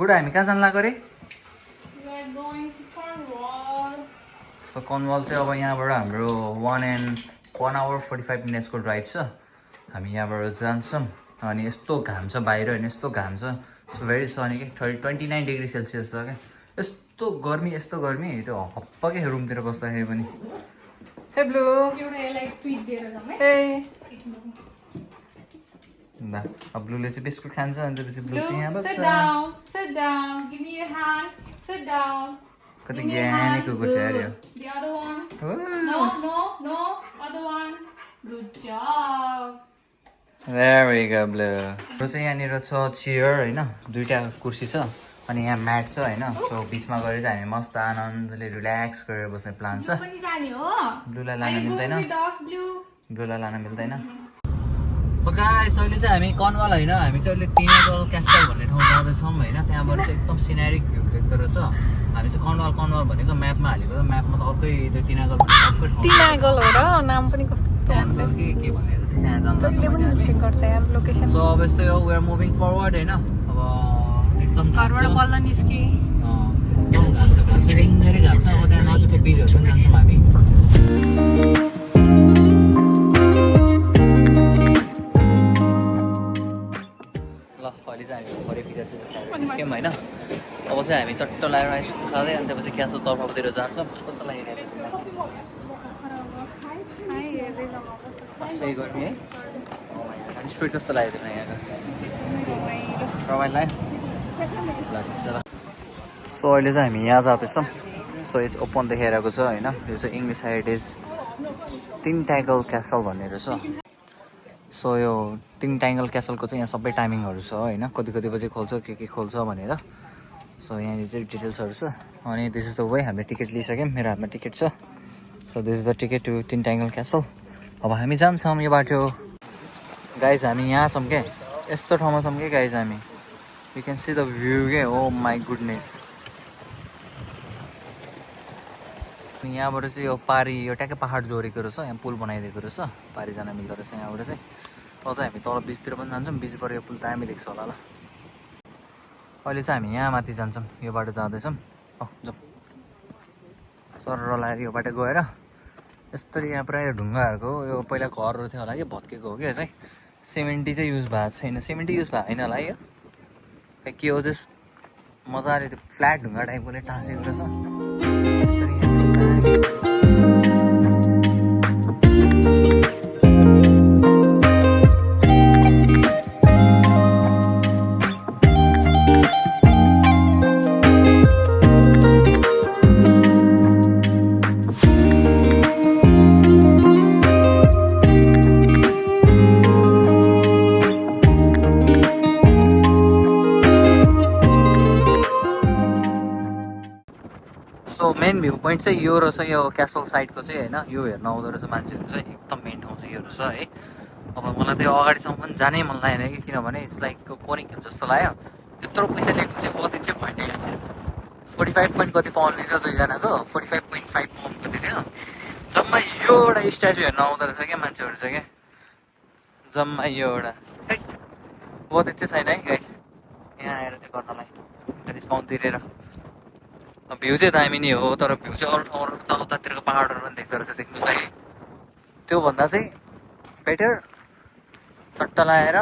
बुढा हामी कहाँ जानु लाग्यो अरे We are going to Cornwall. So Kanwal चाहिँ अब यहाँबाट हाम्रो 1 hour 45 minutes को ड्राइभ छ हामी यहाँबाट जान्छौँ अनि यस्तो घाम छ बाहिर होइन यस्तो घाम छ सो भेरी सनी के 29 डिग्री सेल्सियस छ क्या यस्तो गर्मी त्यो हप्पकै रुमतिर बस्दाखेरि पनि हे ब्लू एउटा यसलाई ट्विट दिएर जाउँ है हे अब ब्लूले चाहिँ बिस्कुट खान्छ अनि त्यसपछि ब्लू चाहिँ यहाँ बस्छ Sit down. Give me your hand. Sit down. कति Give me your ज्ञानी hand. कुकुर छ यार यो Good. The other one. Ooh. No. Other one. Good job. There we go, Blue. यो चाहिँ यहाँनिर छ चेयर होइन दुईटा कुर्सी छ अनि यहाँ म्याट छ होइन सो बिचमा गएर चाहिँ हामी मस्त आनन्दले रिल्याक्स गरेर बस्ने प्लान छ पनि जाने हो ब्लूलाई लान मिल्दैन Blue. ब्लूलाई लान मिल्दैन गाइस अहिले चाहिँ हामी कनवाल होइन हामी चाहिँ अहिले तिनागल क्यासल भन्ने ठाउँ जाँदैछौँ होइन त्यहाँबाट चाहिँ एकदम सिनेरिक भ्यू देख्दो रहेछ हामी चाहिँ कनवाल भनेको म्यापमा हालेको त म्यापमा त अर्कै त्यो तिनागल अर्कै ठाउँ तिनागल हो र नाम पनि कस्तो कस्तो भन्छ के भनेर चाहिँ त्यहाँ जान्छ जसले पनि मिस्टेक गर्छ यार लोकेसन सो अब यस्तै हो वी आर मुभिङ फरवर्ड होइन अब एकदम घरबाट बल्ल निस्के एकदम घाम छ धेरै घाम छ अब त्यहाँ नजिकको बिचहरू पनि जान्छौँ हामी ल अहिले चाहिँ हामी फरि निस्क्यौँ होइन अब चाहिँ हामी चट्ट लगाएर आइसक्रिम खाँदै अनि त्यसपछि क्यासल तर्फतिर जान्छौँ कस्तो लागिरहेको सही गर्मी है अनि स्ट्रिट कस्तो लाग्यो तिमीलाई यहाँको रमाइलो लाग्यो सो अहिले चाहिँ हामी यहाँ जाँदैछौँ सो इट्स ओपन देखाइरहेको छ होइन यो चाहिँ इङ्ग्लिस हेरिटेज तिनट्यागल क्यासल भन्ने रहेछ सो यो तिनट्यागल क्यासलको चाहिँ यहाँ सबै टाइमिङहरू छ होइन कति बजी खोल्छ के खोल्छ भनेर सो यहाँनिर चाहिँ डिटेल्सहरू छ अनि दिस इज द वे हामीले टिकट लिइसक्यौँ मेरो हातमा टिकट छ so this is the ticket to Tintagel castle अब हामी जान्छौँ यो बाटो गाइज हामी यहाँ छौँ क्या यस्तो ठाउँमा छौँ कि गाइज हामी you can see the view के ओ माई गुडनेस यहाँबाट चाहिँ यो पारी यो ट्याक्कै पाहाड जोडेको रहेछ यहाँ पुल बनाइदिएको रहेछ पारी जान मिल्दो रहेछ यहाँबाट चाहिँ अझ हामी तल बिचतिर पनि जान्छौँ बिचबाट यो पुल दामी देख्छ होला ल अहिले चाहिँ हामी यहाँ माथि जान्छौँ यो बाटो जाँदैछौँ जाउँ सरर लगाएर यो बाटो गएर यस्तरी यहाँ पुरा यो ढुङ्गाहरूको यो पहिला घरहरू थियो होला कि भत्केको हो कि चाहिँ सिमेन्टी चाहिँ युज भएको छैन सिमेन्टी युज भएको होइन होला यो खै के हो त्यस मजाले त्यो फ्ल्याट ढुङ्गा टाइपकोले टाँसेको रहेछ यस्तरी मेन भ्यू पोइन्ट चाहिँ यो रहेछ यो क्यासल साइडको चाहिँ होइन यो हेर्न आउँदो रहेछ मान्छेहरू चाहिँ एकदम मेन ठाउँ चाहिँ यो रहेछ है अब मलाई त्यो अगाडिसम्म पनि जानै मन लागेन कि किनभने इट्स लाइक कोनिक जस्तो लाग्यो यत्रो पैसा लिएको चाहिँ कति चाहिँ भइदियो 45 पोइन्ट कति पाउन्ड लिन्छ दुईजनाको 45.5 पाउन्ड कति थियो जम्मा यो एउटा स्ट्याचु हेर्न आउँदो रहेछ क्या मान्छेहरू चाहिँ क्या जम्मा यो एउटा बजेट चाहिँ छैन है गाइस यहाँ आएर त्यो गर्नलाई डिस्काउन्ट तिरेर भ्यू चाहिँ दामी नै हो तर भ्यू चाहिँ अरू ठाउँहरू उतातिरको पाहाडहरू पनि देख्दो रहेछ देख्नु चाहिँ त्योभन्दा चाहिँ बेटर चट्ट लगाएर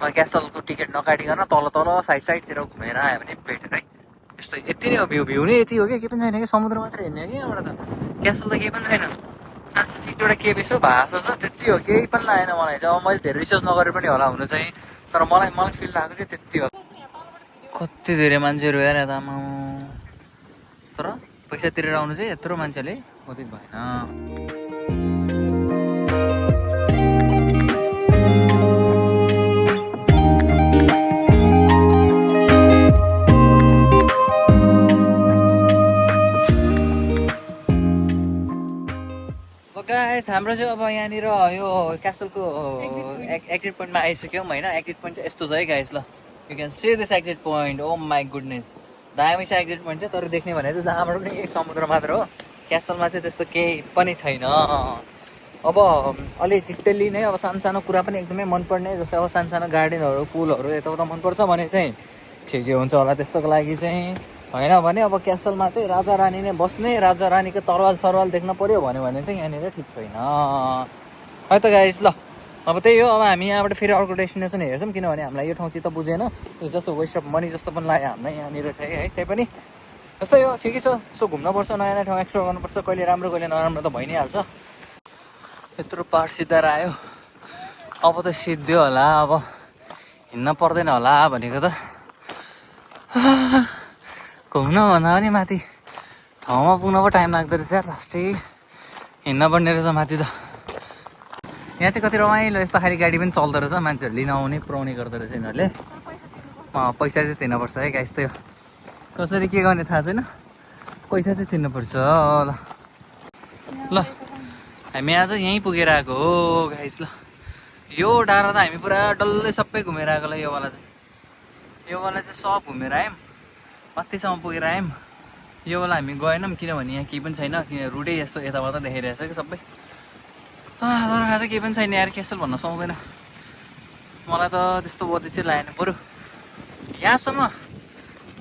क्यासलको टिकट नकाटिकन तल साइडतिर घुमेर आयो भने बेटर है यस्तो यति नै हो भ्यू नै यति हो कि केही पनि छैन कि समुद्र मात्रै हेर्ने हो कि यहाँबाट त क्यासल त केही पनि छैन सानो एउटा केही यसो भाषा छ त्यति हो केही पनि लागेन मलाई चाहिँ अब मैले धेरै रिसर्च नगरेर पनि होला हुनु चाहिँ तर मलाई फिल लागेको चाहिँ त्यति हो कति धेरै मान्छेहरू हेर यतामा तर पैसा तिरेर आउनु चाहिँ यत्रो मान्छेले उचित भएन गाइस हाम्रो चाहिँ अब यहाँनिर यो क्यासलको एक्जिट पोइन्टमा आइसक्यौँ होइन एक्जिट पोइन्ट चाहिँ यस्तो छ है गाइस ल you can see this exit point oh my goodness दामी छ एक्जिट पोइन्ट चाहिँ तर देख्ने भने चाहिँ जहाँबाट पनि एक समुद्र मात्र हो क्यासलमा चाहिँ त्यस्तो केही पनि छैन अब अलि डिटेली नै अब सानो कुरा पनि एकदमै मनपर्ने जस्तै अब सानो गार्डनहरू फुलहरू यताउता मनपर्छ भने चाहिँ ठिकै हुन्छ होला त्यस्तोको लागि चाहिँ होइन भने अब क्यासलमा चाहिँ राजा रानी नै बस्ने राजा रानीको तरवाल सरवाल देख्न पर्यो भन्यो भने चाहिँ यहाँनिर ठिक छैन है त गाइस। ल अब त्यही हो, अब हामी यहाँबाट फेरि अर्को डेस्टिनेसन हेर्छौँ किनभने हामीलाई यो ठाउँ चाहिँ त बुझेन, जस्तो वेस्ट अफ मनी जस्तो पनि लाग्यो हामीलाई यहाँनिर चाहिँ है। त्यही पनि जस्तै हो, ठिकै छ, यसो घुम्नुपर्छ, नयाँ नयाँ ठाउँ एक्सप्लोर गर्नुपर्छ, कहिले राम्रो कहिले नराम्रो त भइ नै हाल्छ। यत्रो पाहाड सिधाएर आयो, अब त सिद्धि होला, अब हिँड्न पर्दैन होला भनेको त। घुम्न भन्दा पनि माथि ठाउँमा पुग्न पो टाइम लाग्दो रहेछ यार, लास्टै हिँड्न पर्ने रहेछ माथि त। यहाँ चाहिँ कति रमाइलो यस्तो खाली गाडी पनि चल्दो रहेछ, मान्छेहरू लिन आउने पुऱ्याउने गर्दो रहेछ यिनीहरूले। पैसा चाहिँ तिर्नुपर्छ है गाइस, त्यो कसरी के गर्ने थाहा छैन, पैसा चाहिँ तिर्नुपर्छ। ल हामी आज यहीँ पुगेर आएको हो गाइस। ल यो डाँडा त हामी पुरा डल्लै सबै घुमेर आएको। ल यो वाला चाहिँ सब घुमेर आयौँ, कतिसम्म पुगेर आयौँ। यो वाला हामी गएनौँ किनभने यहाँ केही पनि छैन, किन रुटै यस्तो यताबाट देखाइरहेछ कि सबै। तर आज केही पनि छैन यार, क्यासल भन्न सुहाउँदैन मलाई त, त्यस्तो बत्ती चाहिँ लागेन। बरु यहाँसम्म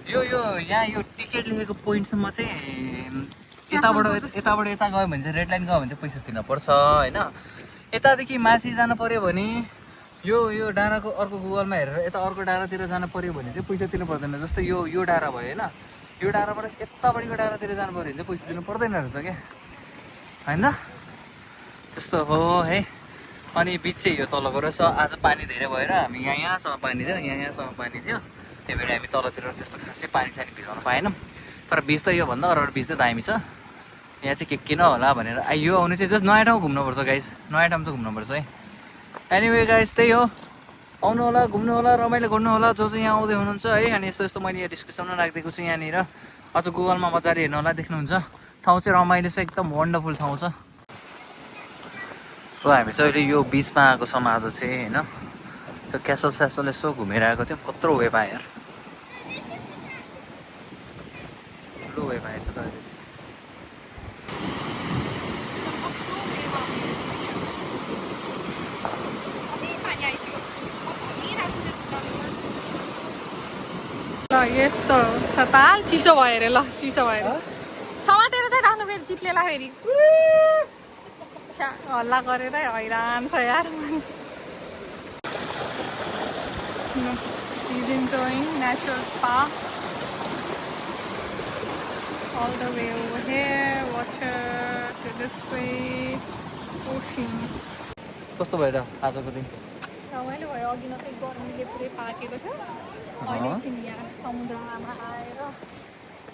यो यहाँ यो टिकट लेखेको पोइन्टसम्म चाहिँ यताबाट यता गयो भने चाहिँ रेड लाइन गयो भने चाहिँ पैसा तिर्नुपर्छ होइन। यतादेखि माथि जानु पऱ्यो भने यो डाँडाको अर्को गुगलमा हेरेर यता अर्को डाँडातिर जानु पऱ्यो भने चाहिँ पैसा तिर्नु पर्दैन। जस्तै यो डाँडा भयो होइन, यो डाँडाबाट यतापट्टिको डाँडातिर जानु पऱ्यो भने चाहिँ पैसा तिर्नु पर्दैन रहेछ क्या होइन, त्यस्तो हो है। अनि बिच चाहिँ यो तलको रहेछ। आज पानी धेरै भएर हामी यहाँसम्म पानी थियो, यहाँसम्म पानी थियो, त्यही भएर हामी तलतिर त्यस्तो खासै पानी सानी भिजाउनु पाएनौँ। तर बिच त योभन्दा अरू बिच त दामी छ। यहाँ चाहिँ के नहोला भनेर यो आउने चाहिँ जस्ट नयाँ ठाउँ घुम्नुपर्छ गाइस, नयाँ ठाउँ चाहिँ घुम्नुपर्छ है। एनिवे गाइस त्यही हो, आउनु होला, घुम्नु होला, रमाइलो गर्नु होला जो चाहिँ यहाँ आउँदै हुनुहुन्छ है। अनि यस्तो यस्तो मैले यहाँ डिस्क्रिप्सनमा राखिदिएको छु, यहाँनिर अझ गुगलमा मजाले हेर्नु होला, देख्नुहुन्छ। ठाउँ चाहिँ रमाइलो छ, एकदम वन्डरफुल ठाउँ छ। सो हामी चाहिँ अहिले यो बिचमा आएको छौँ आज चाहिँ होइन। त्यो क्यासल स्यासल यसो घुमेर आएको थियो, कत्रो वेभ आयो यार, ठुलो वेभ आएछ त अहिले। ल यस्तो छ त, चिसो भयो अरे। ल चिसो भयो अरे, समातेर चाहिँ राख्नु फेरि चिप्लेला फेरि हल्ला गरेर हैरान छ यार मान्छे। He's enjoying natural spa all the way over here, water to this way, ocean. कस्तो भयो त आजको दिन? रमाइलो भयो। अघि न चाहिँ गर्मीले पुरै पाकेको थियो, अहिले चाहिँ यहाँ समुद्रमा आएर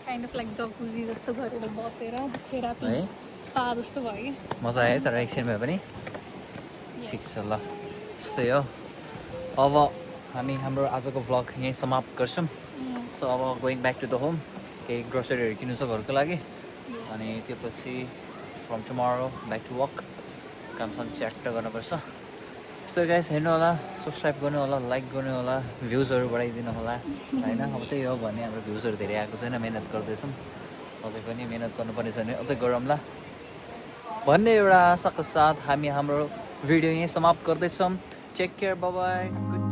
काइन्ड अफ लाइक जकुजी जस्तो गरेर बसेर थेरापी स्पा जस्तो भयो कि मजा आयो। तर एकछिन भए पनि ठिक छ। ल यस्तै हो, अब हामी हाम्रो आजको भ्लग यहीँ समाप्त गर्छौँ। सो अब going back to the home, केही ग्रोसरीहरू किन्नु छ घरको लागि, अनि त्यसपछि from tomorrow back to work, कामसँग च्याट्ट गर्नुपर्छ। यस्तो गाइस हेर्नु होला, सब्सक्राइब गर्नु होला, लाइक गर्नु होला, भ्युजहरू बढाइदिनु होला होइन। अब त्यही हो भने हाम्रो भ्युजहरू धेरै आएको छैन, मिहिनेत गर्दैछौँ, अझै पनि मिहिनेत गर्नुपर्ने छ भने अझै गरौँला भन्ने एउटा आशाको साथ हामी हाम्रो भिडियो यहीँ समाप्त गर्दैछौँ। Take care, bye by.